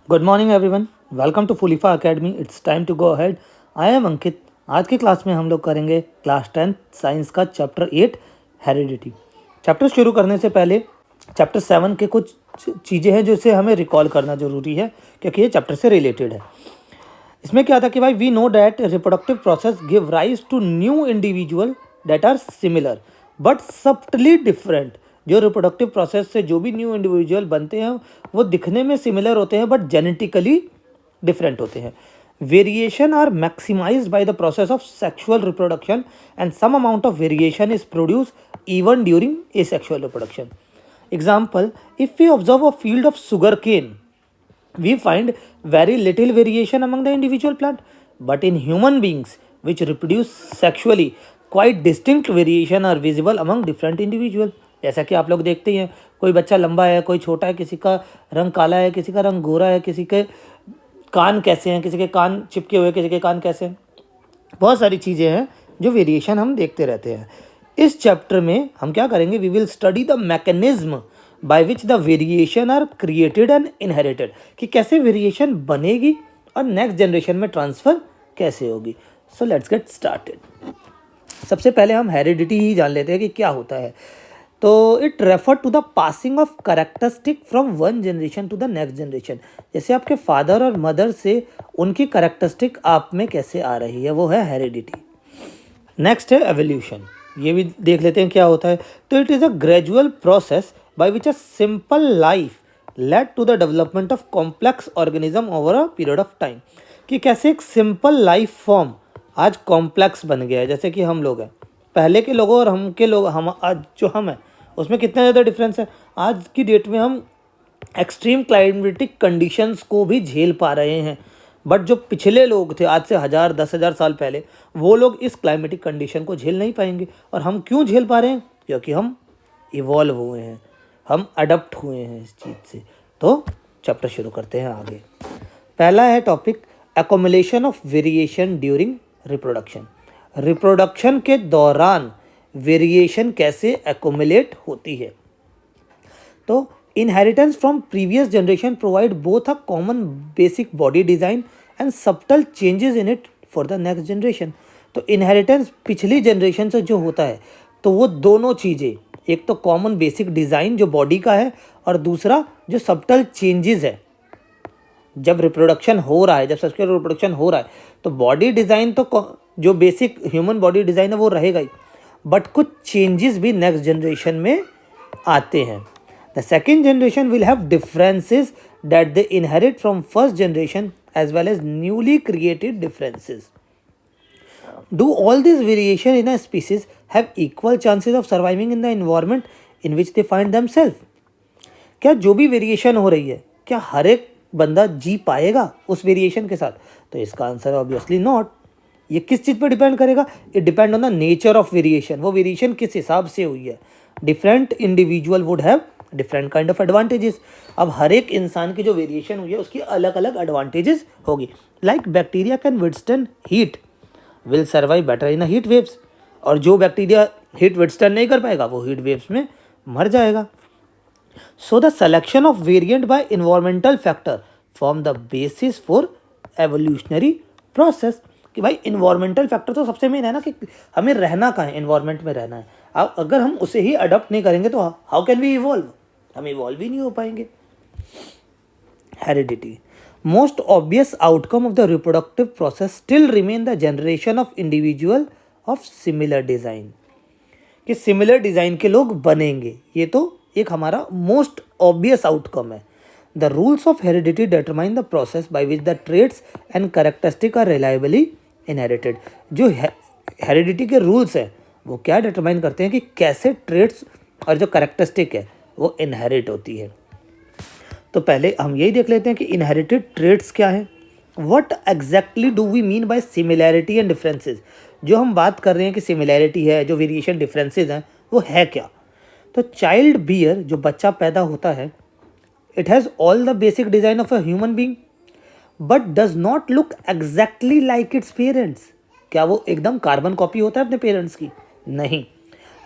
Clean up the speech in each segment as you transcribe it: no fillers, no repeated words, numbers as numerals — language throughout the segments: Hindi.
Good morning everyone, welcome to फुलीफा academy. It's time to go ahead. I am Ankit. आज की क्लास में हम लोग करेंगे क्लास 10 साइंस का चैप्टर 8 हेरिडिटी। चैप्टर शुरू करने से पहले चैप्टर 7 के कुछ चीज़ें हैं जिसे हमें रिकॉल करना ज़रूरी है, क्योंकि ये चैप्टर से रिलेटेड है। इसमें क्या था कि भाई we know that reproductive process give rise to new individual that are similar but subtly different. जो रिप्रोडक्टिव प्रोसेस से जो भी न्यू इंडिविजुअल बनते हैं वो दिखने में सिमिलर होते हैं बट जेनेटिकली डिफरेंट होते हैं। Variation are maximised by the process of sexual reproduction and some amount of variation is produce even during asexual reproduction. Example, if we observe a field of sugarcane, we find very little variation among the individual plant, but in human beings which reproduce sexually, quite distinct variation are visible among different individual। जैसा कि आप लोग देखते ही हैं, कोई बच्चा लंबा है, कोई छोटा है, किसी का रंग काला है, किसी का रंग गोरा है, किसी के कान कैसे हैं, किसी के कान चिपके हुए, किसी के कान कैसे हैं। बहुत सारी चीज़ें हैं जो वेरिएशन हम देखते रहते हैं। इस चैप्टर में हम क्या करेंगे, we will study the mechanism by which the variation are created and inherited, कि कैसे वेरिएशन बनेगी और नेक्स्ट जनरेशन में ट्रांसफ़र कैसे होगी। So let's get started. सबसे पहले हम हेरिडिटी ही जान लेते हैं कि क्या होता है। तो it refer to the passing of characteristic from one generation to the next generation. जैसे आपके फादर और मदर से उनकी करेक्टरिस्टिक आप में कैसे आ रही है, वो है हेरिडिटी। नेक्स्ट है एवोल्यूशन। ये भी देख लेते हैं क्या होता है। तो it is a gradual process by which a simple life led to the development of complex organism over a period of time, कि कैसे एक सिंपल लाइफ फॉर्म आज कॉम्प्लेक्स बन गया है। जैसे कि हम लोग हैं, पहले के लोगों और हम के लोग, हम आज जो हम हैं उसमें कितना ज़्यादा डिफरेंस है। आज की डेट में हम एक्सट्रीम क्लाइमेटिक कंडीशंस को भी झेल पा रहे हैं, बट जो पिछले लोग थे आज से 1000-10,000 साल पहले, वो लोग इस क्लाइमेटिक कंडीशन को झेल नहीं पाएंगे। और हम क्यों झेल पा रहे हैं? क्योंकि हम इवॉल्व हुए हैं, हम अडप्ट हुए हैं इस चीज़ से। तो चैप्टर शुरू करते हैं आगे। पहला है topic, accumulation of variation during reproduction. Reproduction के दौरान वेरिएशन कैसे एक्युमुलेट होती है। तो inheritance from previous generation provide both a common basic body design and subtle changes in it for the next generation. तो इनहेरिटेंस पिछली जनरेशन से जो होता है, तो वो दोनों चीज़ें, एक तो कॉमन बेसिक डिज़ाइन जो बॉडी का है, और दूसरा जो सब्टल चेंजेस है। जब रिप्रोडक्शन हो रहा है, जब सेक्सुअल रिप्रोडक्शन हो रहा है, तो बॉडी डिज़ाइन तो जो बेसिक ह्यूमन बॉडी डिज़ाइन है वो रहेगा ही, बट कुछ चेंजेस भी नेक्स्ट जनरेशन में आते हैं। The second generation will have differences that they inherit from first generation as well as newly created differences. Do all this variation in a species have equal chances of surviving in the environment in which they find themself. क्या जो भी वेरिएशन हो रही है, क्या हर एक बंदा जी पाएगा उस वेरिएशन के साथ? तो इसका आंसर ऑब्वियसली नॉट। ये किस चीज़ पर डिपेंड करेगा? It depend on the nature of variation. वो वेरिएशन किस हिसाब से हुई है। Different individual would have different kind of advantages. अब हर एक इंसान की जो वेरिएशन हुई है उसकी अलग अलग एडवांटेजेस होगी। Like bacteria can withstand heat, will survive better in heat waves, और जो बैक्टीरिया हीट विथस्टैंड नहीं कर पाएगा वो हीट वेव्स में मर जाएगा। So the selection of variant by environmental factor form the basis for evolutionary process। कि भाई इन्वायरमेंटल फैक्टर तो सबसे मेन है ना, कि हमें रहना कहाँ है, इन्वायरमेंट में रहना है। अब अगर हम उसे ही अडॉप्ट नहीं करेंगे तो हाउ कैन वी इवॉल्व? हम इवॉल्व ही नहीं हो पाएंगे। Heredity, most obvious outcome of the reproductive process still remain the generation of individual of similar design, कि सिमिलर डिज़ाइन के लोग बनेंगे। ये तो एक हमारा मोस्ट ऑब्वियस आउटकम है। The rules of heredity determine the process by which the traits and characteristic are reliably inherited. जो हेरिडिटी के रूल्स हैं वो क्या डिटरमाइन करते हैं कि कैसे ट्रेट्स और जो कैरेक्टरिस्टिक है वो इनहेरिट होती है। तो पहले हम यही देख लेते हैं कि इनहेरिटेड ट्रेट्स क्या है। What exactly do we mean by similarity and differences. जो हम बात कर रहे हैं कि सिमिलैरिटी है, जो वेरिएशन डिफरेंसेस हैं, वो है क्या? तो चाइल्ड बियर, जो बच्चा पैदा होता है, it has all the basic design of a human being but does not look exactly like its parents. क्या वो एकदम कार्बन कॉपी होता है अपने पेरेंट्स की? नहीं।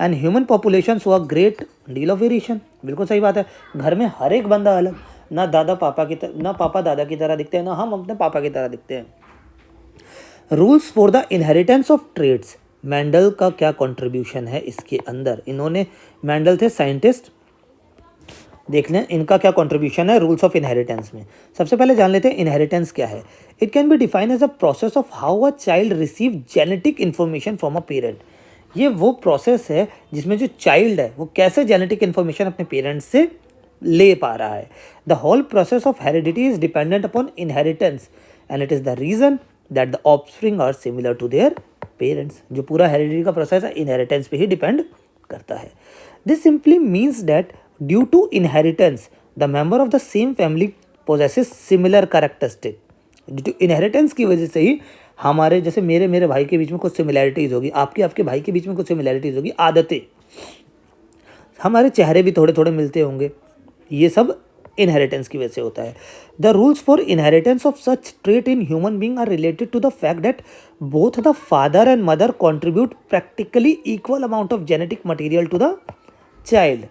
And human population so a great deal of variation. बिल्कुल सही बात है, घर में हर एक बंदा अलग, ना दादा पापा की तरह, ना पापा दादा की तरह दिखते हैं, ना हम अपने पापा की तरह दिखते हैं। Rules for the inheritance of traits, Mendel का क्या कंट्रीब्यूशन है इसके अंदर। इन्होंने, मेंडल थे साइंटिस्ट, देख लें इनका क्या कंट्रीब्यूशन है रूल्स ऑफ इनहेरिटेंस में। सबसे पहले जान लेते हैं इनहेरिटेंस क्या है। It can be define as a process of how a child receive genetic information from a parent. ये वो प्रोसेस है जिसमें जो चाइल्ड है वो कैसे जेनेटिक इन्फॉर्मेशन अपने पेरेंट्स से ले पा रहा है। The whole process of heredity is dependent upon inheritance and it is the reason that the offspring are similar to their parents. जो पूरा हेरिडिटी का प्रोसेस है इनहेरिटेंस पे ही डिपेंड करता है। This simply means that due to inheritance the member of the same family possesses similar characteristic. Due to inheritance की वजह से ही हमारे, जैसे मेरे भाई के बीच में कुछ सिमिलैरिटीज़ होगी, आपके भाई के बीच में कुछ सिमिलैरिटीज़ होगी, आदतें, हमारे चेहरे भी थोड़े थोड़े मिलते होंगे, ये सब इनहेरिटेंस की वजह से होता है। The rules for inheritance of such trait in human being are related to the fact that both the father and mother contribute practically equal amount of genetic material to the child.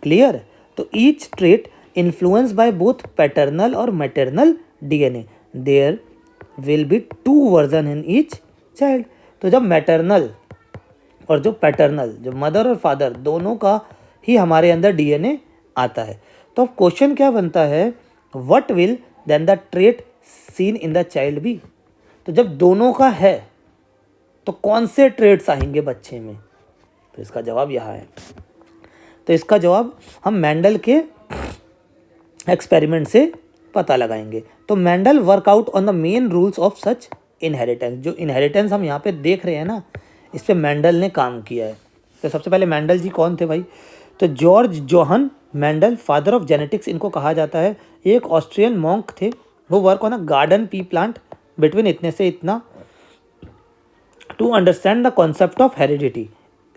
Clear? तो each trait influence by both paternal और maternal DNA, there will be 2 version in each child. तो जब मैटरनल और जो पैटर्नल, जो मदर और फादर दोनों का ही हमारे अंदर डीएनए आता है, तो अब क्वेश्चन क्या बनता है, what will then the trait seen in the child be. तो जब दोनों का है तो कौन से ट्रेट्स आएंगे बच्चे में, तो इसका जवाब यहाँ है। तो इसका जवाब हम मेंडल के एक्सपेरिमेंट से पता लगाएंगे। तो Mendel workout on the main rules of such inheritance. जो इनहेरिटेंस हम यहाँ पे देख रहे हैं ना, इस पे मेंडल ने काम किया है। तो सबसे पहले मेंडल जी कौन थे भाई, तो George Johann Mendel, father of genetics इनको कहा जाता है। एक ऑस्ट्रियन मॉन्क थे, वो work on a garden pea plant between इतने से इतना to understand the concept of heredity.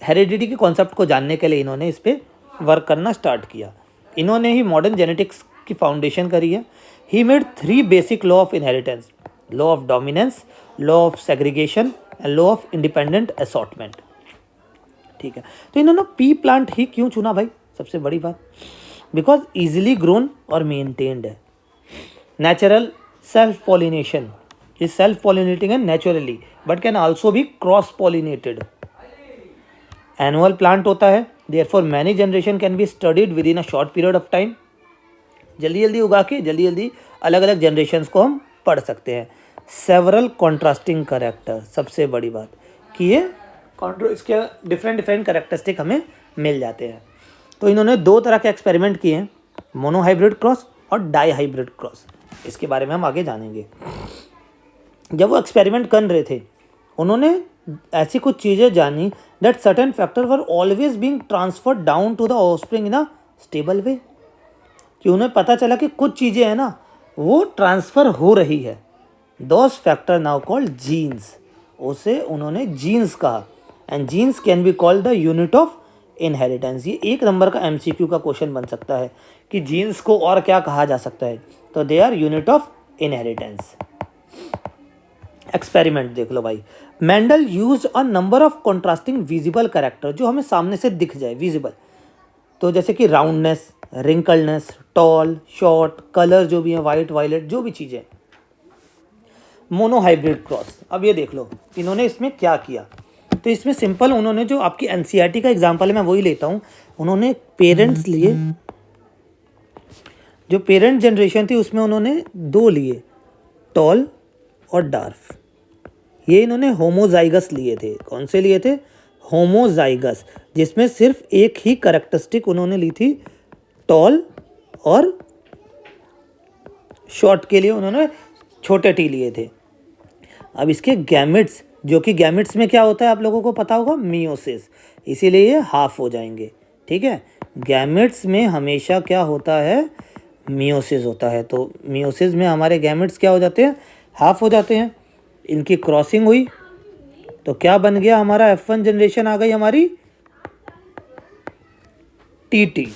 Heredity के कॉन्सेप्ट को जानने के लिए इन्होंने इस पर वर्क करना स्टार्ट किया। इन्होंने ही मॉडर्न जेनेटिक्स की फाउंडेशन करी है। He made 3 basic law of inheritance, law of dominance, law of segregation and law of independent assortment. ठीक है, तो इन्होंने पी प्लांट ही क्यों चुना भाई, सबसे बड़ी बात, बिकॉज ईजिली ग्रोन और मेंटेन्ड है। Natural self pollination, is self pollinating है naturally but can also be cross pollinated. Annual plant होता है, therefore many generation can be studied within a short period of time. जल्दी जल्दी उगा के जल्दी जल्दी अलग अलग जनरेशन्स को हम पढ़ सकते हैं। सेवरल कॉन्ट्रास्टिंग करेक्टर, सबसे बड़ी बात कि ये इसके डिफरेंट करेक्टरिस्टिक हमें मिल जाते हैं। तो इन्होंने 2 तरह के एक्सपेरिमेंट किए हैं, मोनोहाइब्रिड क्रॉस और डाई हाइब्रिड क्रॉस। इसके बारे में हम आगे जानेंगे। जब वो एक्सपेरिमेंट कर रहे थे, उन्होंने ऐसी कुछ चीज़ें जानी that certain factor were always being transferred down to the offspring in a stable way. कि उन्हें पता चला कि कुछ चीज़ें हैं ना वो ट्रांसफ़र हो रही है। Those factor now called genes, उसे उन्होंने जीन्स कहा। And genes can be called the unit of inheritance. ये 1 नंबर का MCQ का क्वेश्चन बन सकता है कि जीन्स को और क्या कहा जा सकता है, तो they are unit of inheritance. Experiment देख लो भाई। Mendel used a number of contrasting visible character, जो हमें सामने से दिख जाए विजिबल, तो जैसे कि राउंडनेस, रिंकलनेस, टॉल, शॉर्ट, कलर जो भी है, वाइट, वायलेट, जो भी चीज़ें। मोनोहाइब्रिड क्रॉस, अब ये देख लो इन्होंने इसमें क्या किया। तो इसमें सिंपल, उन्होंने जो आपकी NCERT का एग्जाम्पल है मैं वही लेता हूँ। उन्होंने पेरेंट्स लिए, जो पेरेंट जनरेशन थी उसमें उन्होंने 2 लिए, टॉल और डार्फ। ये इन्होंने होमोजाइगस लिए थे। कौन से लिए थे? होमोजाइगस, जिसमें सिर्फ एक ही कैरेक्टरिस्टिक उन्होंने ली थी, टॉल, और शॉर्ट के लिए उन्होंने छोटे टी लिए थे। अब इसके गैमेट्स, जो कि गैमेट्स में क्या होता है आप लोगों को पता होगा, मियोसिस, इसीलिए ये हाफ हो जाएंगे। ठीक है, गैमेट्स में हमेशा क्या होता है, मियोसिस होता है। तो मियोसिस में हमारे गैमेट्स क्या हो जाते हैं, हाफ हो जाते हैं। इनकी क्रॉसिंग हुई तो क्या बन गया हमारा, F1 जनरेशन आ गई हमारी TT,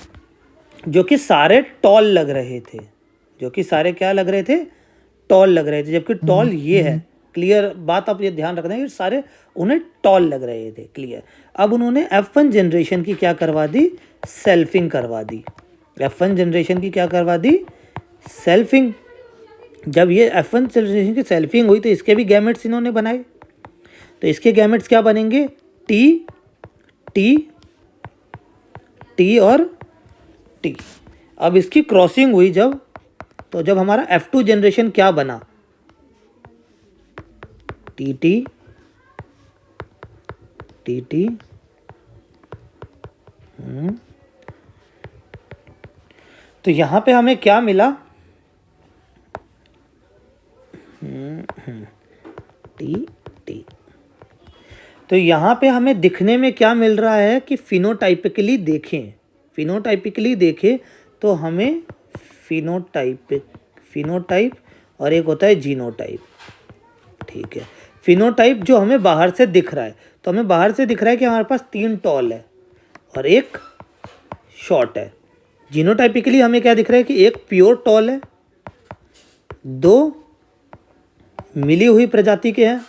जो कि सारे टॉल लग रहे थे, जो कि सारे क्या लग रहे थे, टॉल लग रहे थे। जबकि टॉल ये है, क्लियर बात, आप ये ध्यान रखना है कि सारे उन्हें टॉल लग रहे थे। क्लियर। अब उन्होंने F1 जनरेशन की क्या करवा दी, सेल्फिंग करवा दी। F1 जनरेशन की क्या करवा दी, सेल्फिंग, जब ये F1 जनरेशन की सेल्फिंग हुई तो इसके भी गैमेट्स इन्होंने बनाए, तो इसके गैमेट्स क्या बनेंगे, टी टी टी और टी। अब इसकी क्रॉसिंग हुई जब, तो जब हमारा F2 जनरेशन क्या बना, टी टी टी टी तो यहां पे हमें क्या मिला, टी टी। तो यहाँ पे हमें दिखने में क्या मिल रहा है कि फिनोटाइपिकली देखें तो हमें फिनोटाइप और एक होता है जीनोटाइप। ठीक है, फिनोटाइप जो हमें बाहर से दिख रहा है, तो हमें बाहर से दिख रहा है कि हमारे पास 3 टॉल है और एक शॉर्ट है। जीनोटाइपिकली हमें क्या दिख रहा है कि एक प्योर टॉल है, 2 मिली हुई प्रजाति के हैं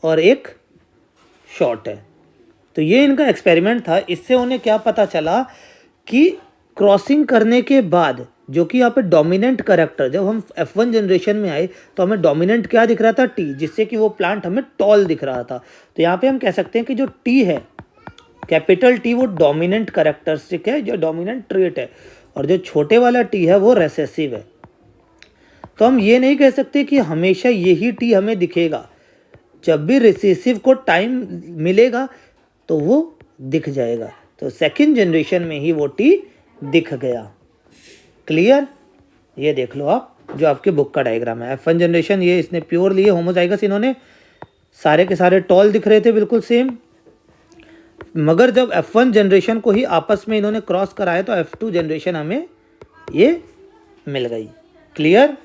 और एक शॉर्ट है। तो ये इनका एक्सपेरिमेंट था। इससे उन्हें क्या पता चला कि क्रॉसिंग करने के बाद, जो कि यहाँ पे डोमिनेंट कैरेक्टर, जब हम F1 जनरेशन में आए तो हमें डोमिनेंट क्या दिख रहा था, टी, जिससे कि वो प्लांट हमें टॉल दिख रहा था। तो यहाँ पे हम कह सकते हैं कि जो टी है, कैपिटल टी, वो डोमिनेंट कैरेक्टरिस्टिक है, जो डोमिनेंट ट्रेट है, और जो छोटे वाला टी है वो रेसेसिव है। तो हम ये नहीं कह सकते कि हमेशा यही टी हमें दिखेगा, जब भी रिसेसिव को टाइम मिलेगा तो वो दिख जाएगा। तो सेकंड जनरेशन में ही वो टी दिख गया। क्लियर, ये देख लो आप, जो आपके बुक का डायग्राम है। F1 जनरेशन ये इसने प्योर लिए, होमोजाइगस, इन्होंने सारे के सारे टॉल दिख रहे थे बिल्कुल सेम, मगर जब F1 जनरेशन को ही आपस में इन्होंने क्रॉस कराया तो F2 जनरेशन हमें ये मिल गई। क्लियर।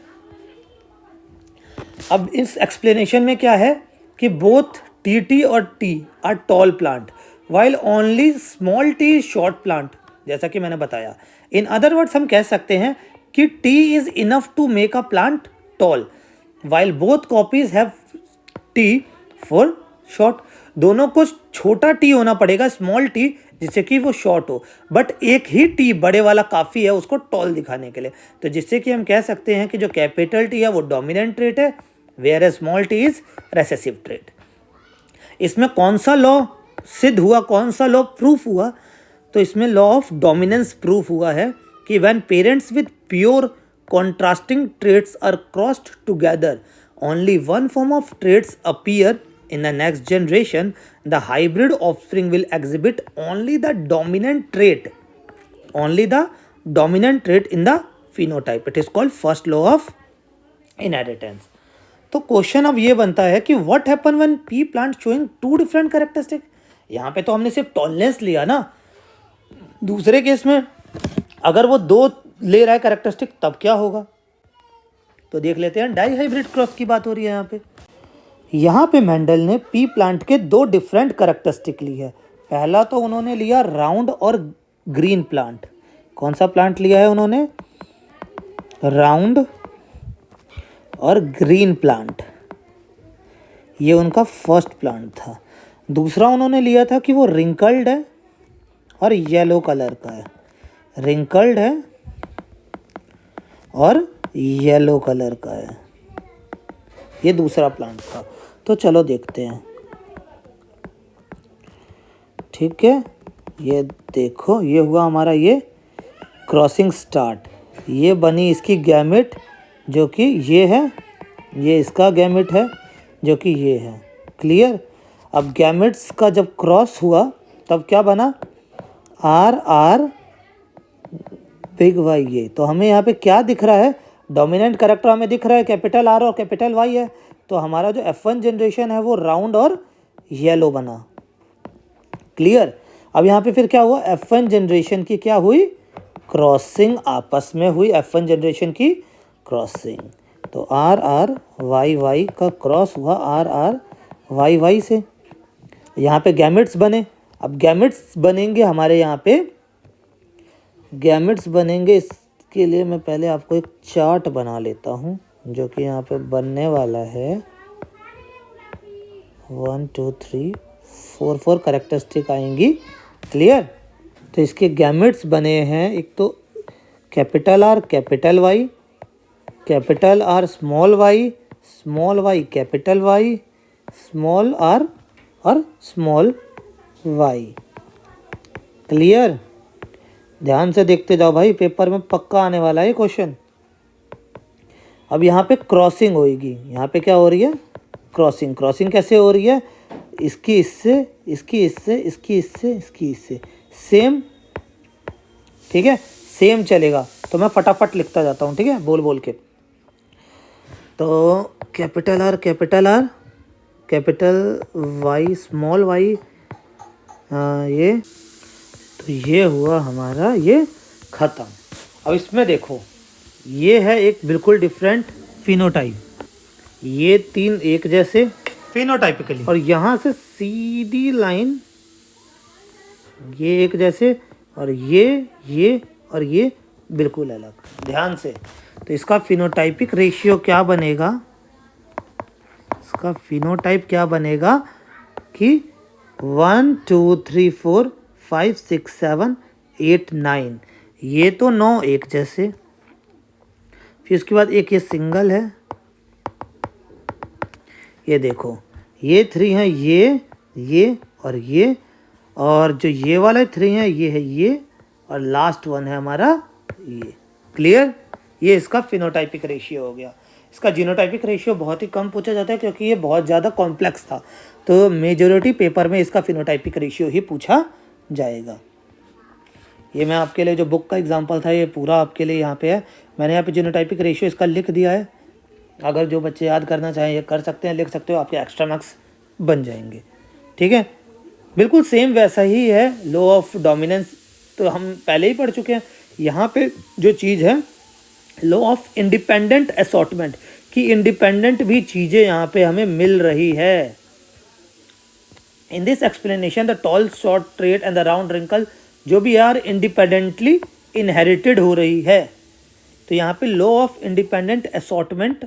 अब इस एक्सप्लेनेशन में क्या है कि बोथ टी और T are tall plant while only small t is short plant, जैसा कि मैंने बताया। इन अदर वर्ड्स हम कह सकते हैं कि T is enough to make a plant tall while both copies have t for short. दोनों को छोटा टी होना पड़ेगा, स्मॉल टी, जिससे कि वो शॉर्ट हो, बट एक ही टी बड़े वाला काफ़ी है उसको टॉल दिखाने के लिए। तो जिससे कि हम कह सकते हैं कि जो कैपिटल टी है वो डोमिनेंट ट्रेट है, where a small t is recessive trait. इसमें कौन सा लॉ सिद्ध हुआ, कौन सा लॉ प्रूफ हुआ, तो इसमें लॉ ऑफ डोमिनेंस प्रूफ हुआ है कि when parents with pure contrasting traits are crossed together, only one form of traits appear in the next generation, the hybrid offspring will exhibit only the dominant trait in the phenotype. It is called first law of inheritance. तो क्वेश्चन अब ये बनता है कि what happen when pea plant showing two different characteristics? यहाँ पे तो हमने सिर्फ टॉलनेस लिया ना, दूसरे केस में अगर वो 2 ले रहा है कैरेक्टरिस्टिक तब क्या होगा, तो देख लेते हैं। डाई हाइब्रिड क्रॉस की बात हो रही है यहाँ पे। यहाँ पे मेंडल ने पी प्लांट के 2 डिफरेंट कैरेक्टरिस्टिक ली है। पहला तो उन्होंने लिया राउंड और ग्रीन प्लांट। कौन सा प्लांट लिया है उन्होंने, राउंड और ग्रीन प्लांट, ये उनका फर्स्ट प्लांट था। दूसरा उन्होंने लिया था कि वो रिंकल्ड है और येलो कलर का है, रिंकल्ड है और येलो कलर का है, ये दूसरा प्लांट था। तो चलो देखते हैं। ठीक है, ये देखो, ये हुआ हमारा ये क्रॉसिंग स्टार्ट, ये बनी इसकी गैमेट जो कि ये है, ये इसका गैमेट है जो कि ये है। क्लियर। अब गैमेट्स का जब क्रॉस हुआ तब क्या बना, आर बिग वाई। ये तो हमें यहाँ पे क्या दिख रहा है, डोमिनेंट कैरेक्टर हमें दिख रहा है कैपिटल आर और कैपिटल वाई है। तो हमारा जो F1 जनरेशन है वो राउंड और येलो बना। क्लियर। अब यहाँ पे फिर क्या हुआ, F1 जनरेशन की क्या हुई, क्रॉसिंग आपस में हुई, F1 जनरेशन की क्रॉसिंग। तो आर वाई वाई का क्रॉस हुआ आर वाई वाई से। यहाँ पे गैमेट्स बने। अब गैमेट्स बनेंगे हमारे, यहाँ पे गैमेट्स बनेंगे। इसके लिए मैं पहले आपको एक चार्ट बना लेता हूँ जो कि यहाँ पे बनने वाला है। 1 2 3 4 कैरेक्टरिस्टिक आएंगी। क्लियर। तो इसके गैमेट्स बने हैं, एक तो capital R capital Y, capital R small Y capital Y, small R और स्मॉल वाई। क्लियर? ध्यान से देखते जाओ भाई, पेपर में पक्का आने वाला है क्वेश्चन। अब यहाँ पे क्रॉसिंग होगी, यहाँ पे क्या हो रही है? क्रॉसिंग कैसे हो रही है? इसकी इससे, इसकी इससे, इसकी इससे, इसकी इससे, सेम। ठीक है, सेम चलेगा। तो मैं फटाफट लिखता जाता हूँ, ठीक है, बोल बोल के। तो capital R capital Y small Y, ये तो ये हुआ हमारा, ये ख़त्म। अब इसमें देखो, ये है एक बिल्कुल डिफरेंट फिनोटाइप, ये तीन एक जैसे फिनोटाइपिकली, और यहाँ से सीधी लाइन ये एक जैसे, और ये और ये बिल्कुल अलग। ध्यान से, तो इसका फिनोटाइपिक रेशियो क्या बनेगा? इसका फिनोटाइप क्या बनेगा कि 1 2 3 4 5 6 7 8 9, ये तो 9 एक जैसे। फिर उसके बाद एक ये सिंगल है, ये देखो, ये 3 है, ये और जो ये वाला 3 है, ये है ये, और लास्ट 1 है हमारा ये। क्लियर? ये इसका फिनोटाइपिक रेशियो हो गया। इसका जीनोटाइपिक रेशियो बहुत ही कम पूछा जाता है क्योंकि ये बहुत ज़्यादा कॉम्प्लेक्स था, तो मेजॉरिटी पेपर में इसका फिनोटाइपिक रेशियो ही पूछा जाएगा। ये मैं आपके लिए जो बुक का एग्जांपल था, ये पूरा आपके लिए यहाँ पे है। मैंने यहाँ पे जीनोटाइपिक रेशियो इसका लिख दिया है। अगर जो बच्चे याद करना चाहें ये कर सकते हैं, लिख सकते हो, आपके एक्स्ट्रा मार्क्स बन जाएंगे। ठीक है, बिल्कुल सेम वैसा ही है। लॉ ऑफ डोमिनेंस तो हम पहले ही पढ़ चुके हैं। यहाँ पे जो चीज़ है, लॉ ऑफ इंडिपेंडेंट असॉर्टमेंट, कि इंडिपेंडेंट भी चीज़ें यहाँ पे हमें मिल रही है। In this explanation the tall short trait and the round wrinkle जो भी यार इंडिपेंडेंटली इनहेरिटेड हो रही है। तो यहाँ पे लॉ ऑफ इंडिपेंडेंट असॉर्टमेंट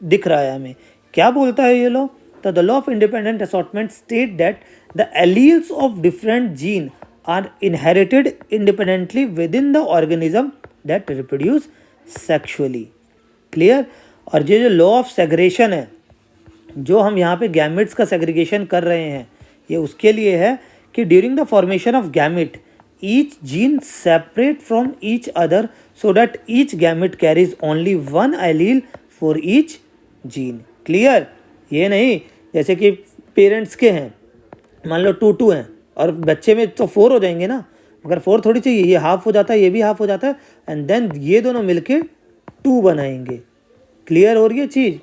दिख रहा है हमें। क्या बोलता है ये लॉ? तो the law of independent assortment state that the alleles of different gene are inherited independently with in the organism that reproduce sexually. Clear? और ये जो लॉ ऑफ सेग्रेगेशन है, जो हम यहाँ पे गैमेट्स का सेग्रीगेशन कर रहे हैं, ये उसके लिए है कि during the formation of gamete each gene separate from each other so that each gamete carries only one allele for each gene. Clear? ये नहीं जैसे कि पेरेंट्स के हैं, मान लो 2 हैं और बच्चे में तो 4 हो जाएंगे ना, मगर 4 थोड़ी चाहिए, ये हाफ हो जाता है, ये भी हाफ हो जाता है, एंड देन ये दोनों मिलके 2 बनाएंगे। क्लियर हो रही है चीज़?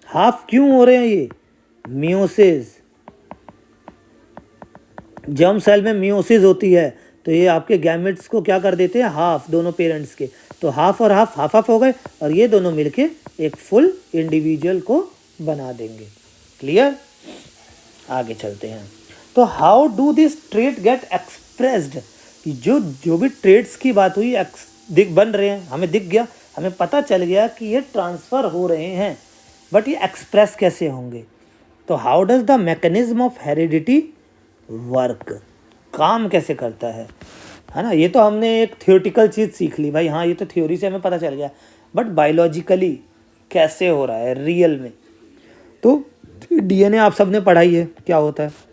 हाफ क्यों हो रहे हैं ये? मियोसिस, जर्म सेल में मियोसिस होती है, तो ये आपके गैमेट्स को क्या कर देते हैं? हाफ, दोनों पेरेंट्स के। तो हाफ और हाफ हाफ हो गए, और ये दोनों मिलके एक फुल इंडिविजुअल को बना देंगे। क्लियर? आगे चलते हैं। तो how do this trait get expressed? जो भी ट्रेड्स की बात हुई बन रहे हैं, हमें दिख गया, हमें पता चल गया कि ये ट्रांसफ़र हो रहे हैं, बट ये एक्सप्रेस कैसे होंगे? तो how does the mechanism of heredity work? काम कैसे करता है ना? ये तो हमने एक थियोरेटिकल चीज़ सीख ली भाई, हाँ ये तो थ्योरी से हमें पता चल गया, बट बायोलॉजिकली कैसे हो रहा है रियल में? तो डीएनए आप सबने पढ़ाई है क्या होता है।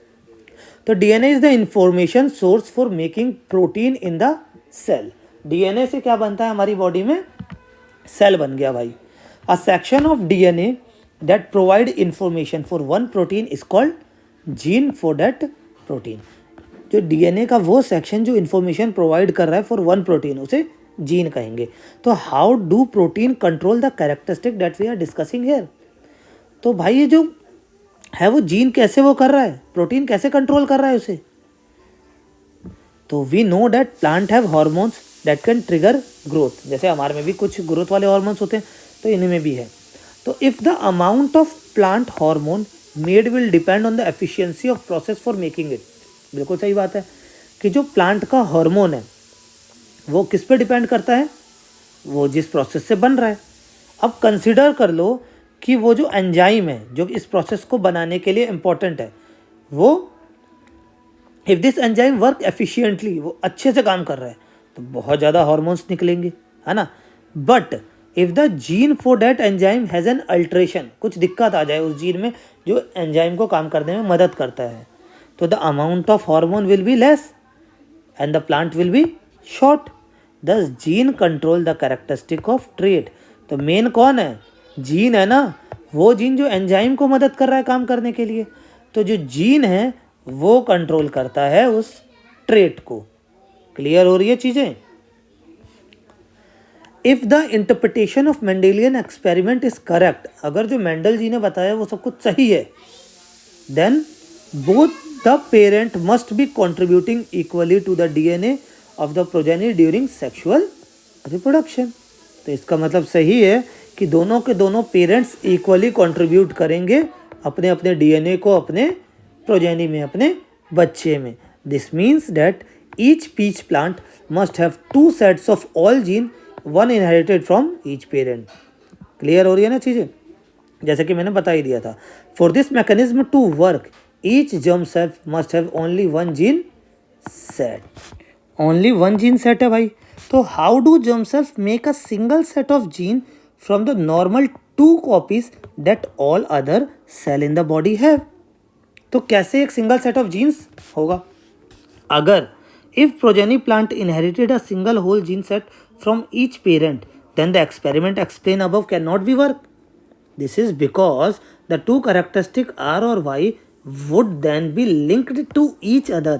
तो DNA is the information source for making protein in the cell. DNA से क्या बनता है हमारी बॉडी में? सेल बन गया भाई। A section of DNA that provide information for one protein is called gene for that protein. जो डीएनए का वो सेक्शन जो इन्फॉर्मेशन प्रोवाइड कर रहा है फॉर वन प्रोटीन, उसे जीन कहेंगे। तो how do protein control the characteristic that we are discussing here? तो भाई ये जो है वो जीन कैसे वो कर रहा है, प्रोटीन कैसे कंट्रोल कर रहा है उसे? तो we know that plant have hormones that can trigger growth. जैसे हमारे में भी कुछ ग्रोथ वाले हार्मोन्स होते हैं, तो इनमें भी है। तो if the amount of plant hormone made will depend on the efficiency of process for making it. बिल्कुल सही बात है कि जो प्लांट का हार्मोन है वो किस पे डिपेंड करता है? वो जिस प्रोसेस से बन रहा है। अब कंसिडर कर लो कि वो जो एंजाइम है जो इस प्रोसेस को बनाने के लिए इम्पोर्टेंट है, वो if this enzyme work efficiently, वो अच्छे से काम कर रहा है, तो बहुत ज़्यादा हार्मोन्स निकलेंगे, है ना। But if the gene for that enzyme has an alteration, कुछ दिक्कत आ जाए उस जीन में जो एंजाइम को काम करने में मदद करता है, तो the amount of hormone will be less and the plant will be short. Thus gene control the characteristic of trait. तो मेन कौन है? जीन है ना, वो जीन जो एंजाइम को मदद कर रहा है काम करने के लिए। तो जो जीन है वो कंट्रोल करता है उस ट्रेट को। क्लियर हो रही है चीजें? If the interpretation of Mendelian experiment is correct, अगर जो मेंडल जी ने बताया वो सब कुछ सही है, then both the parent must be contributing equally to the DNA of the progeny during sexual reproduction. तो इसका मतलब सही है कि दोनों के दोनों पेरेंट्स इक्वली कंट्रीब्यूट करेंगे अपने अपने डीएनए को अपने प्रोजेनी में, अपने बच्चे में। This means that each peach plant must have 2 sets of all gene, one inherited from each parent. Clear हो रही है ना चीज़ें? जैसे कि मैंने बता ही दिया था, for this mechanism to work each germ cell must have only 1 gene set. Only 1 gene set है भाई। तो how do germ cells make a single set of gene from the normal 2 copies that all other cell in the body have? तो कैसे एक सिंगल सेट ऑफ जीन्स होगा? अगर if progeny plant inherited a single whole gene set from each parent, then the experiment explained above cannot be work. This is because the 2 characteristic R or Y would then be linked to each other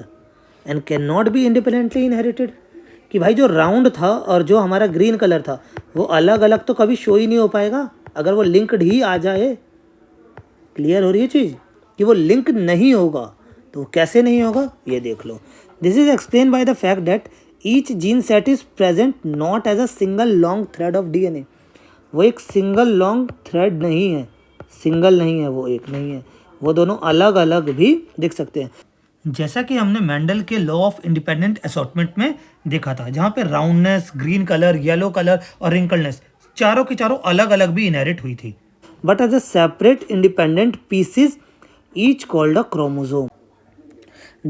and cannot be independently inherited. कि भाई जो राउंड था और जो हमारा ग्रीन कलर था वो अलग अलग तो कभी शो ही नहीं हो पाएगा अगर वो लिंक्ड ही आ जाए। क्लियर हो रही है चीज़? कि वो लिंक नहीं होगा। तो वो कैसे नहीं होगा ये देख लो। This is explain by the fact that each gene set is present not as a single long thread of DNA. वो एक सिंगल लॉन्ग थ्रेड नहीं है, सिंगल नहीं है, वो एक नहीं है, वो दोनों अलग अलग भी दिख सकते हैं। जैसा कि हमने मेंडल के लॉ ऑफ इंडिपेंडेंट असॉर्टमेंट में देखा था, जहाँ पे roundness, green colour, yellow colour और रिंकलनेस चारों की चारों अलग अलग भी इनहेरिट हुई थी, but as a separate independent pieces each called a chromosome.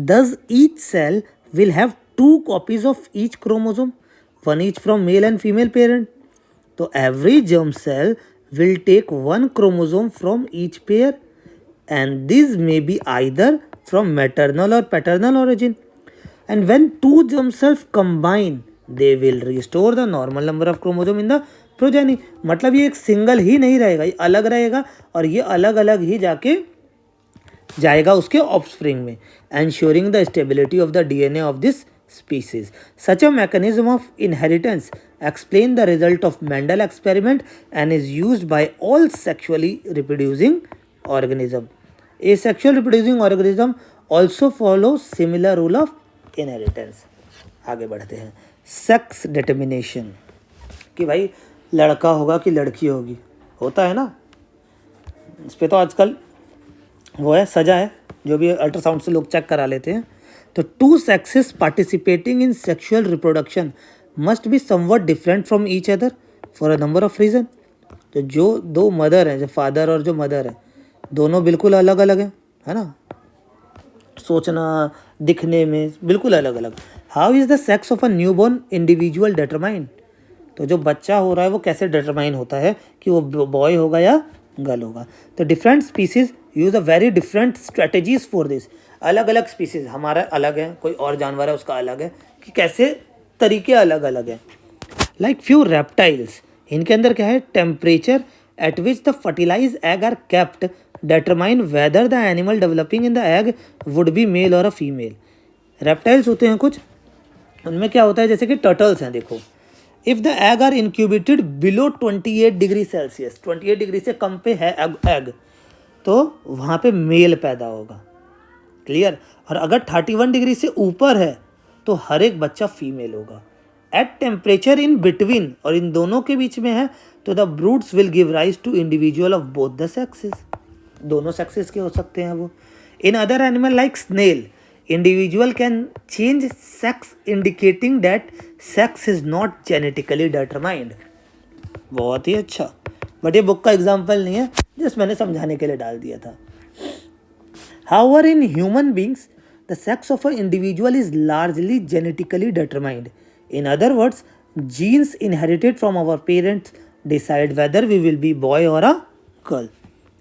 Thus each cell will have 2 copies of each chromosome, one each from male and female parent. So every germ cell will take 1 chromosome from each pair, and these may be either from maternal or paternal origin. And when 2 germ cells combine, they will restore the normal number of chromosome in the progeny. मतलब ये एक सिंगल ही नहीं रहेगा, ये अलग रहेगा और ये अलग अलग ही जाके जाएगा उसके ऑफस्प्रिंग में, ensuring the stability of the DNA of this species. Such a mechanism of inheritance explains the result of Mendel experiment and is used by all sexually reproducing organism. Asexual reproducing organism also follow similar rule of inheritance. आगे बढ़ते हैं। सेक्स डिटर्मिनेशन, कि भाई लड़का होगा कि लड़की होगी, होता है ना, इस पे तो आजकल वो है सजा है, जो भी अल्ट्रासाउंड से लोग चेक करा लेते हैं। तो 2 sexes participating in sexual reproduction must be somewhat different from each other for a number of reason. तो जो 2 मदर हैं, जो फादर और जो मदर है, दोनों बिल्कुल अलग अलग हैं, है ना, सोचना, दिखने में बिल्कुल अलग अलग। How is the sex of a newborn individual determined? तो जो बच्चा हो रहा है वो कैसे डिटरमाइन होता है कि वो बॉय होगा या गर्ल होगा? तो different species use a very different strategies for this. अलग अलग स्पीसीज, हमारा अलग है, कोई और जानवर है उसका अलग है, कि कैसे तरीके अलग अलग हैं। लाइक फ्यू रेप्टाइल्स, इनके अंदर क्या है, temperature at which the fertilize egg are kept determine whether the animal developing in the egg would be male or a female. Reptiles होते हैं कुछ, उनमें क्या होता है, जैसे कि टर्टल्स हैं, देखो, if the egg are incubated below 28 degree Celsius, 28 degree से कम पे है एग, तो वहाँ पे मेल पैदा होगा। क्लियर? और अगर 31 डिग्री से ऊपर है तो हर एक बच्चा फीमेल होगा। एट टेम्परेचर इन बिटवीन, और इन दोनों के बीच में है, तो the broods will give rise to individual of both the sexes. दोनों सेक्सेस के हो सकते हैं वो। In other animal like snail, individual can change sex indicating that sex is not genetically determined. बहुत ही अच्छा, बट ये बुक का एग्जाम्पल नहीं है, जस्ट मैंने समझाने के लिए डाल दिया था। However in human beings the sex of a individual is largely genetically determined. In other words, genes inherited from our parents decide whether we will be boy or a girl.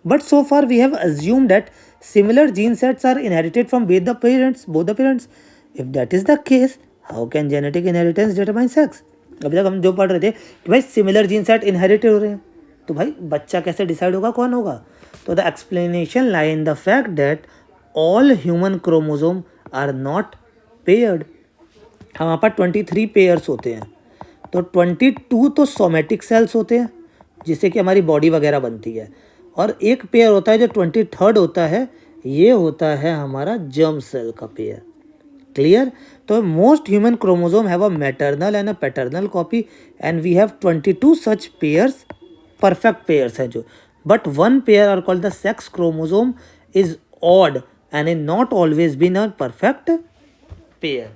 But so far we have assumed that similar gene sets are inherited from both the parents. If that is the case, how can genetic inheritance determine sex? अभी तक हम जो पढ़ रहे थे कि भाई सिमिलर जीन सेट इनहेरिटेड हो रहे हैं, तो भाई बच्चा कैसे डिसाइड होगा कौन होगा? तो the explanation lie in the fact that all human chromosome are not paired. हमारे पास 23 पेयर्स होते हैं, तो 22 तो सोमेटिक सेल्स होते हैं जिससे कि हमारी बॉडी वगैरह बनती है, और एक पेयर होता है जो 23rd होता है, ये होता है हमारा जर्म सेल का पेयर. क्लियर? तो most human chromosome have a maternal and a paternal copy and we have 22 such pairs, perfect pairs है जो. But one pair are called the sex chromosome is odd and is not always been a perfect pair.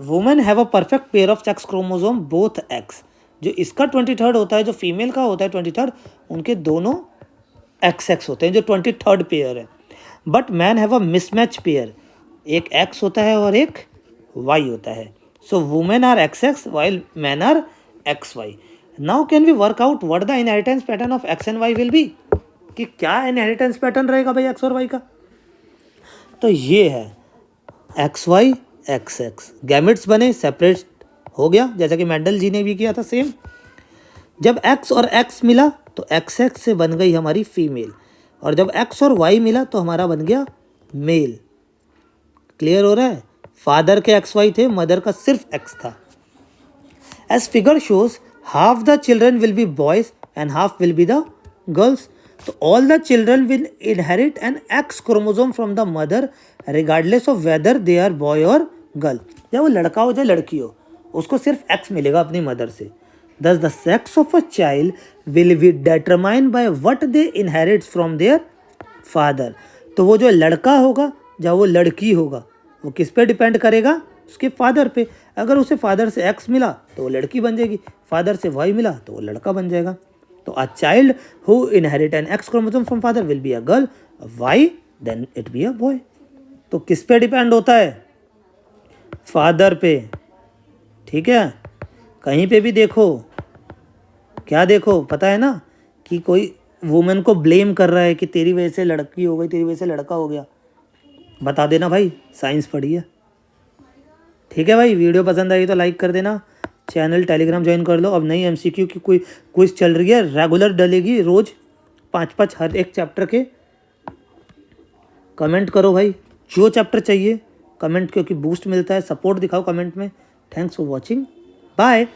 Women have a perfect pair of sex chromosome both X. जो इसका 23rd होता है, जो फीमेल का होता है 23rd, उनके दोनों एक्स होते हैं जो 23rd पेयर है. But man have a mismatch pair, एक एक्स होता है और एक वाई होता है. So women are X while man are X Y. Now can we work out what the inheritance pattern of X and Y will be, कि क्या इनहेरिटेंस पैटर्न रहेगा भाई एक्स और वाई का? तो ये है X Y X X, gametes बने, सेपरेट हो गया, जैसा कि मेंडल जी ने भी किया था सेम. जब एक्स और एक्स मिला तो एक्स एक्स से बन गई हमारी फीमेल, और जब एक्स और वाई मिला तो हमारा बन गया मेल. क्लियर हो रहा है? फादर के एक्स वाई थे, मदर का सिर्फ एक्स था. As figure shows half the children will be boys and half will be the girls. तो all the children will inherit an X chromosome from the mother regardless of whether they are boy or girl. चाहे वो लड़का हो चाहे लड़की हो, उसको सिर्फ एक्स मिलेगा अपनी मदर से. Thus the sex of a child will be determined by what they inherit from their father. तो वो जो लड़का होगा या वो लड़की होगा, वो किस पे डिपेंड करेगा? उसके फादर पे. अगर उसे फादर से एक्स मिला तो वो लड़की बन जाएगी, फादर से वाई मिला तो वो लड़का बन जाएगा. तो a child who inherit an X chromosome from father will be a girl, Y then it be a boy. तो किस पे डिपेंड होता है? फादर पे. ठीक है? कहीं पे भी देखो, क्या देखो पता है ना, कि कोई वुमेन को ब्लेम कर रहा है कि तेरी वजह से लड़की हो गई, तेरी वजह से लड़का हो गया, बता देना भाई साइंस पढ़ी है. ठीक है भाई, वीडियो पसंद आई तो लाइक कर देना, चैनल टेलीग्राम ज्वाइन कर लो. अब नई एमसीक्यू की कोई क्विज चल रही है, रेगुलर डलेगी, रोज़ 5-5 हर एक चैप्टर के. कमेंट करो भाई जो चैप्टर चाहिए, कमेंट, क्योंकि बूस्ट मिलता है. सपोर्ट दिखाओ कमेंट में. Thanks for watching, bye.